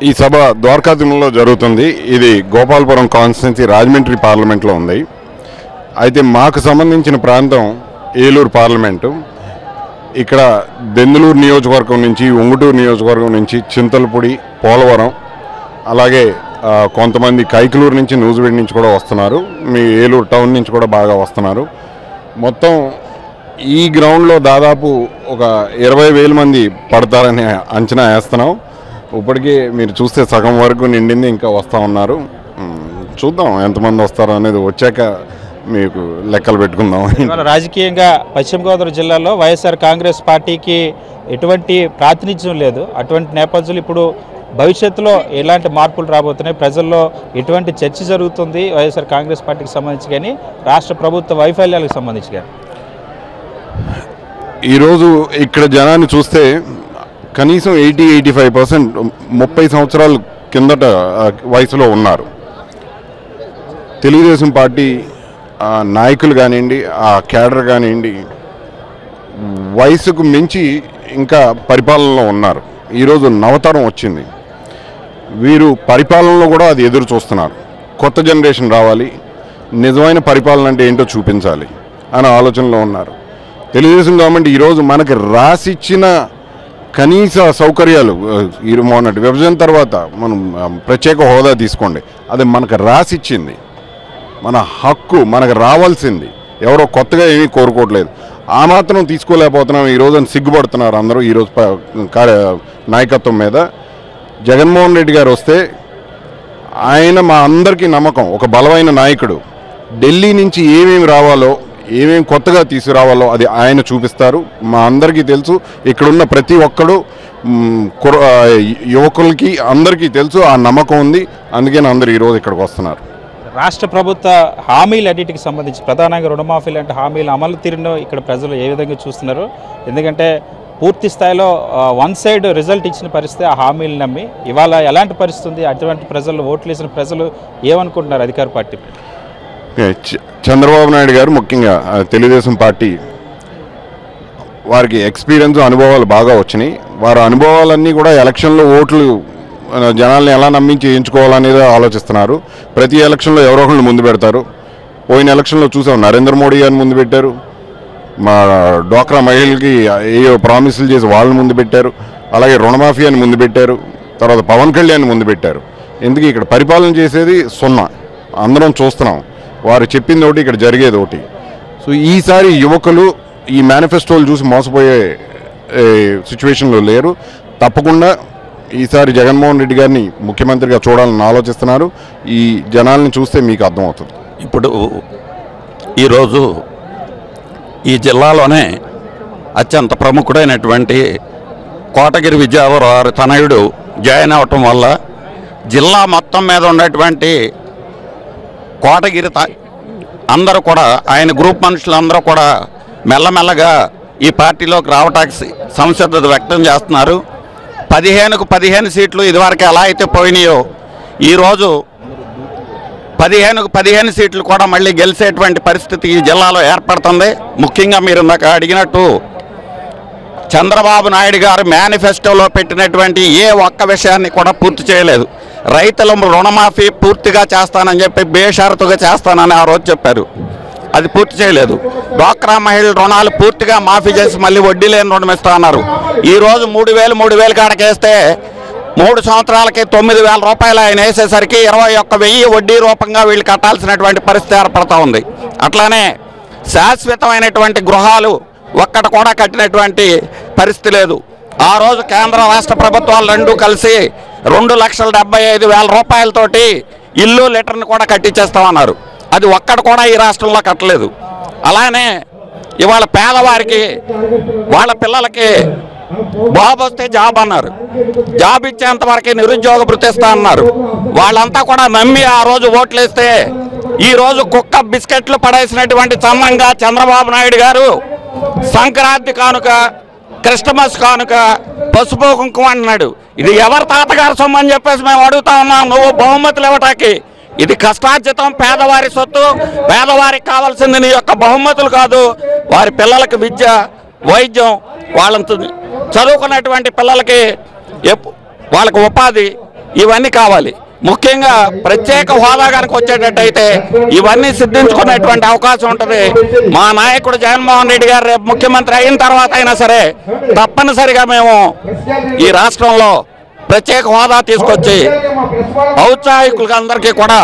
ఈ సభ ద్వారకాతిలో జరుగుతుంది. ఇది గోపాలపురం కాన్స్టిట్యున్సీ రాజమండ్రి పార్లమెంట్లో ఉంది. అయితే మాకు సంబంధించిన ప్రాంతం ఏలూరు పార్లమెంటు. ఇక్కడ దెందులూరు నియోజకవర్గం నుంచి, ఉంగుటూరు నియోజకవర్గం నుంచి, చింతలపూడి, పోలవరం, అలాగే కొంతమంది కైకలూరు నుంచి, నూజివీడు నుంచి కూడా వస్తున్నారు. మీ ఏలూరు టౌన్ నుంచి కూడా బాగా వస్తున్నారు. మొత్తం ఈ గ్రౌండ్లో దాదాపు ఒక 20,000 మంది పడతారని అంచనా వేస్తున్నాం. ఇప్పటికీ మీరు చూస్తే సగం వరకు నిండింది, ఇంకా వస్తూ ఉన్నారు. చూద్దాం ఎంతమంది వస్తారో అనేది వచ్చాక మీకు లెక్కలు పెట్టుకుందాం. రాజకీయంగా పశ్చిమ గోదావరి జిల్లాలో వైఎస్ఆర్ కాంగ్రెస్ పార్టీకి ఎటువంటి ప్రాతినిధ్యం లేదు. అటువంటి నేపథ్యంలో ఇప్పుడు భవిష్యత్తులో ఎలాంటి మార్పులు రాబోతున్నాయి, ప్రజల్లో ఎటువంటి చర్చ జరుగుతుంది వైఎస్ఆర్ కాంగ్రెస్ పార్టీకి సంబంధించి కానీ రాష్ట్ర ప్రభుత్వ వైఫల్యాలకు సంబంధించి కానీ? ఈరోజు ఇక్కడ జనాన్ని చూస్తే కనీసం 80-85% 30 సంవత్సరాల కిందట వయసులో ఉన్నారు. తెలుగుదేశం పార్టీ నాయకులు కానివ్వండి, ఆ క్యాడర్ కానివ్వండి, వయసుకు మించి ఇంకా పరిపాలనలో ఉన్నారు. ఈరోజు నవతరం వచ్చింది. వీరు పరిపాలనలో కూడా అది ఎదురు చూస్తున్నారు. కొత్త జనరేషన్ రావాలి, నిజమైన పరిపాలన అంటే ఏంటో చూపించాలి అనే ఆలోచనలో ఉన్నారు. తెలుగుదేశం గవర్నమెంట్ ఈరోజు మనకి రాసిచ్చిన కనీస సౌకర్యాలు, మొన్నటి విభజన తర్వాత మనం ప్రత్యేక హోదా తీసుకోండి, అది మనకు రాసిచ్చింది, మన హక్కు, మనకు రావాల్సింది. ఎవరో కొత్తగా ఏమీ కోరుకోవట్లేదు. ఆ మాత్రం తీసుకోలేకపోతున్నాం. ఈరోజు సిగ్గుపడుతున్నారు అందరూ. ఈరోజు నాయకత్వం మీద జగన్మోహన్ రెడ్డి గారు వస్తే ఆయన మా అందరికీ నమ్మకం, ఒక బలమైన నాయకుడు. ఢిల్లీ నుంచి ఏమేమి రావాలో, ఏమేమి కొత్తగా తీసుకురావాలో అది ఆయన చూపిస్తారు. మా అందరికీ తెలుసు. ఇక్కడున్న ప్రతి ఒక్కడు యువకులకి అందరికీ తెలుసు. ఆ నమ్మకం ఉంది. అందుకని అందరూ ఈరోజు ఇక్కడికి వస్తున్నారు. రాష్ట్ర ప్రభుత్వ హామీలన్నిటికి సంబంధించి ప్రధానంగా రుణమాఫీ లాంటి హామీల అమలు తీరును ఇక్కడ ప్రజలు ఏ విధంగా చూస్తున్నారు? ఎందుకంటే పూర్తి స్థాయిలో వన్ సైడ్ రిజల్ట్ ఇచ్చిన పరిస్థితి ఆ హామీలు నమ్మి ఇవాళ ఎలాంటి పరిస్థితి ఉంది? అటువంటి ప్రజలు, ఓట్లు వేసిన ప్రజలు ఏమనుకుంటున్నారు అధికార పార్టీ? చంద్రబాబు నాయుడు గారు ముఖ్యంగా తెలుగుదేశం పార్టీ వారికి ఎక్స్పీరియన్స్, అనుభవాలు బాగా వచ్చినాయి. వారి అనుభవాలన్నీ కూడా ఎలక్షన్లో ఓట్లు జనాల్ని ఎలా నమ్మించి ఎంచుకోవాలనేది ఆలోచిస్తున్నారు. ప్రతి ఎలక్షన్లో ఎవరో ఒకళ్ళు ముందు పెడతారు. పోయిన ఎలక్షన్లో చూసాం, నరేంద్ర మోడీ గారిని ముందు పెట్టారు. మా డ్వాక్రా మహిళలకి ఏ ప్రామిసులు చేసి వాళ్ళని ముందు పెట్టారు. అలాగే రుణమాఫీ అని ముందు పెట్టారు. తర్వాత పవన్ కళ్యాణ్ ముందు పెట్టారు. ఎందుకు ఇక్కడ పరిపాలన చేసేది సున్నా, అందరం చూస్తున్నాం. వారు చెప్పింది ఒకటి, ఇక్కడ జరిగేది ఒకటి. సో ఈసారి యువకులు ఈ మేనిఫెస్టోలు చూసి మోసపోయే సిచ్యువేషన్లో లేరు. తప్పకుండా ఈసారి జగన్మోహన్ రెడ్డి గారిని ముఖ్యమంత్రిగా చూడాలని ఆలోచిస్తున్నారు. ఈ జనాల్ని చూస్తే మీకు అర్థమవుతుంది. ఇప్పుడు ఈరోజు ఈ జిల్లాలోనే అత్యంత ప్రముఖుడైనటువంటి కోటగిరి విజయవాడ తనయుడు జాయిన్ అవటం వల్ల జిల్లా మొత్తం మీద ఉన్నటువంటి కోటగిరి అందరూ కూడా, ఆయన గ్రూప్ మనుషులందరూ కూడా మెల్లమెల్లగా ఈ పార్టీలోకి రావటానికి సంసిద్ధత వ్యక్తం చేస్తున్నారు. 15కు 15 సీట్లు ఇదివరకు ఎలా అయితే పోయినాయో ఈరోజు 15కు 15 సీట్లు కూడా మళ్ళీ గెలిచేటువంటి పరిస్థితి ఈ జిల్లాలో ఏర్పడుతుంది. ముఖ్యంగా మీరు ఇందాక అడిగినట్టు చంద్రబాబు నాయుడు గారు మేనిఫెస్టోలో పెట్టినటువంటి ఏ ఒక్క విషయాన్ని కూడా పూర్తి చేయలేదు. రైతుల రుణమాఫీ పూర్తిగా చేస్తానని చెప్పి బేషరతుగా చేస్తానని ఆ రోజు చెప్పారు, అది పూర్తి చేయలేదు. డ్వాక్రా మహిళల రుణాలు పూర్తిగా మాఫీ చేసి మళ్ళీ వడ్డీ లేని రుణం ఇస్తా అన్నారు. ఈరోజు 3,000 కాడకేస్తే 3 సంవత్సరాలకి 9,000 రూపాయలు ఆయన వేసేసరికి 21,000 వడ్డీ రూపంగా వీళ్ళు కట్టాల్సినటువంటి పరిస్థితి ఏర్పడుతూ ఉంది. అట్లానే శాశ్వతమైనటువంటి గృహాలు ఒక్కటి కూడా కట్టినటువంటి పరిస్థితి లేదు. ఆ రోజు కేంద్ర రాష్ట్ర ప్రభుత్వాలు రెండూ కలిసి 2,75,000 రూపాయలతోటి ఇల్లు లెటర్ని కూడా కట్టించేస్తామన్నారు. అది ఒక్కటి కూడా ఈ రాష్ట్రంలో కట్టలేదు. అలానే ఇవాళ పేదవారికి వాళ్ళ పిల్లలకి బాబు వస్తే జాబ్ అన్నారు, జాబ్ ఇచ్చేంత వరకు నిరుద్యోగ భృతి ఇస్తా అన్నారు. వాళ్ళంతా కూడా నమ్మి ఆ రోజు ఓట్లేస్తే ఈరోజు కుక్క బిస్కెట్లు పడేసినటువంటి చందంగా చంద్రబాబు నాయుడు గారు సంక్రాంతి కానుక, క్రిస్టమస్ కానుక, పసుపు కుంకుమ అన్నాడు. ఇది ఎవరి తాతగారు సొమ్ము అని చెప్పేసి మేము అడుగుతా ఉన్నాం. నువ్వు బహుమతులు ఇవ్వటానికి ఇది కష్టార్జితం, పేదవారి సొత్తు. పేదవారికి కావాల్సింది నీ యొక్క బహుమతులు కాదు, వారి పిల్లలకి విద్య, వైద్యం, వాళ్ళని చదువుకున్నటువంటి పిల్లలకి వాళ్ళకి ఉపాధి, ఇవన్నీ కావాలి. ముఖ్యంగా ప్రత్యేక హోదా కనుక వచ్చేటట్టయితే ఇవన్నీ సిద్ధించుకునేటువంటి అవకాశం ఉంటుంది. మా నాయకుడు జగన్మోహన్ రెడ్డి గారు రేపు ముఖ్యమంత్రి అయిన తర్వాత అయినా సరే తప్పనిసరిగా మేము ఈ రాష్ట్రంలో ప్రత్యేక హోదా తీసుకొచ్చి ఔత్సాహికులకి అందరికీ కూడా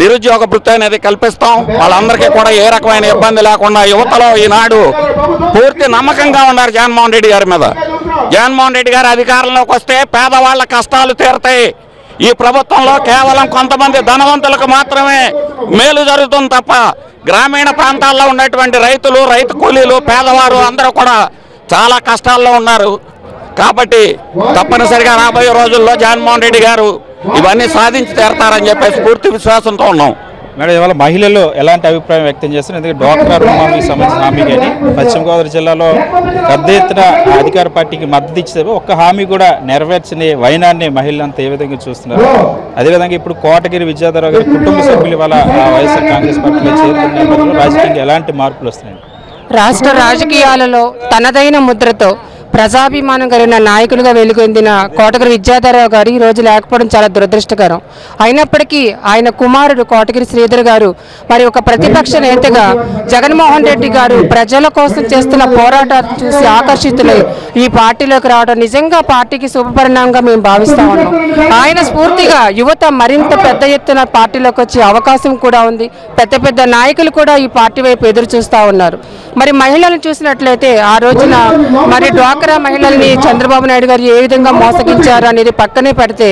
నిరుద్యోగ వృత్తి అనేది కల్పిస్తాం. వాళ్ళందరికీ కూడా ఏ రకమైన ఇబ్బంది లేకుండా యువతలో ఈనాడు పూర్తి నమ్మకంగా ఉన్నారు జగన్మోహన్ రెడ్డి గారి మీద. జగన్మోహన్ రెడ్డి గారు అధికారంలోకి వస్తే పేదవాళ్ల కష్టాలు తీరుతాయి. ఈ ప్రభుత్వంలో కేవలం కొంతమంది ధనవంతులకు మాత్రమే మేలు జరుగుతుంది తప్ప గ్రామీణ ప్రాంతాల్లో ఉన్నటువంటి రైతులు, రైతు కూలీలు, పేదవారు అందరూ కూడా చాలా కష్టాల్లో ఉన్నారు. కాబట్టి తప్పనిసరిగా రాబోయే రోజుల్లో జగన్మోహన్ రెడ్డి గారు ఇవన్నీ సాధించి తీరతారని చెప్పేసి పూర్తి విశ్వాసంతో ఉన్నాం. మేడం, ఇవాళ మహిళలు ఎలాంటి అభిప్రాయం వ్యక్తం చేస్తున్నారు? ఎందుకంటే డ్వాక్రా రుణమాఫీకి సంబంధించిన హామీ కానీ పశ్చిమ గోదావరి జిల్లాలో పెద్ద ఎత్తున అధికార పార్టీకి మద్దతు ఇచ్చారు, ఒక్క హామీ కూడా నెరవేర్చని వైనాన్ని మహిళలంతా ఏ విధంగా చూస్తున్నారు? అదేవిధంగా ఇప్పుడు కోటగిరి విద్యాధరరావు గారి కుటుంబ సభ్యులు ఇవాళ వైఎస్ఆర్ కాంగ్రెస్ పార్టీలో చేరుతున్న నేపథ్యంలో రాజకీయంగా ఎలాంటి మార్పులు వస్తున్నాయి? రాష్ట్ర రాజకీయాలలో తనదైన ముద్రతో ప్రజాభిమానం కలిగిన నాయకులుగా వెలుగొందిన కోటగిరి విద్యాధరరావు గారు ఈ రోజు లేకపోవడం చాలా దురదృష్టకరం. అయినప్పటికీ ఆయన కుమారుడు కోటగిరి శ్రీధర్ గారు మరి ఒక ప్రతిపక్ష నేతగా జగన్మోహన్ రెడ్డి గారు ప్రజల కోసం చేస్తున్న పోరాటాలు చూసి ఆకర్షితులై ఈ పార్టీలోకి రావడం నిజంగా పార్టీకి శుభపరిణామంగా మేము భావిస్తా ఉన్నాం. ఆయన స్ఫూర్తిగా యువత మరింత పెద్ద ఎత్తున పార్టీలోకి వచ్చే అవకాశం కూడా ఉంది. పెద్ద పెద్ద నాయకులు కూడా ఈ పార్టీ వైపు ఎదురు చూస్తూ ఉన్నారు. మరి మహిళలను చూసినట్లయితే ఆ రోజున మరి డ్వాక్రా మహిళల్ని చంద్రబాబు నాయుడు గారు ఏ విధంగా మోసగించారు అనేది పక్కనే పెడితే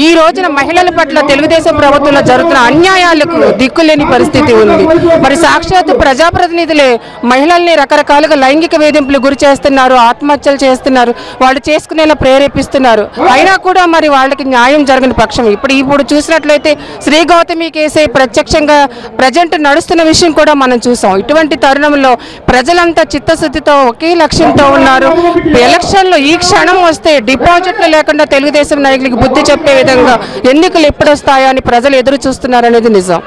ఈ రోజున మహిళల పట్ల తెలుగుదేశం ప్రభుత్వంలో జరుగుతున్న అన్యాయాలకు దిక్కులేని పరిస్థితి ఉంది. మరి సాక్షాత్తు ప్రజాప్రతినిధులే మహిళల్ని రకరకాలుగా లైంగిక వేధింపులు గురి చేస్తున్నారు, ఆత్మహత్యలు చేస్తున్నారు, వాళ్ళు చేసుకునేలా ప్రేరేపిస్తున్నారు. అయినా కూడా మరి వాళ్ళకి న్యాయం జరగని పక్షం ఇప్పుడు చూసినట్లయితే శ్రీ గౌతమి కేసే ప్రత్యక్షంగా ప్రజెంట్ నడుస్తున్న విషయం కూడా మనం చూసాం. ఇటువంటి తరుణంలో ప్రజలంతా చిత్తశుద్ధితో ఒకే లక్ష్యంతో ఉన్నారు. ఎలక్షన్లో ఈ క్షణం వస్తే డిపాజిట్లు లేకుండా తెలుగుదేశం నాయకులకి బుద్ధి చెప్పే విధంగా ఎన్నికలు ఎప్పుడు వస్తాయో అని ప్రజలు ఎదురు చూస్తున్నారనేది నిజం.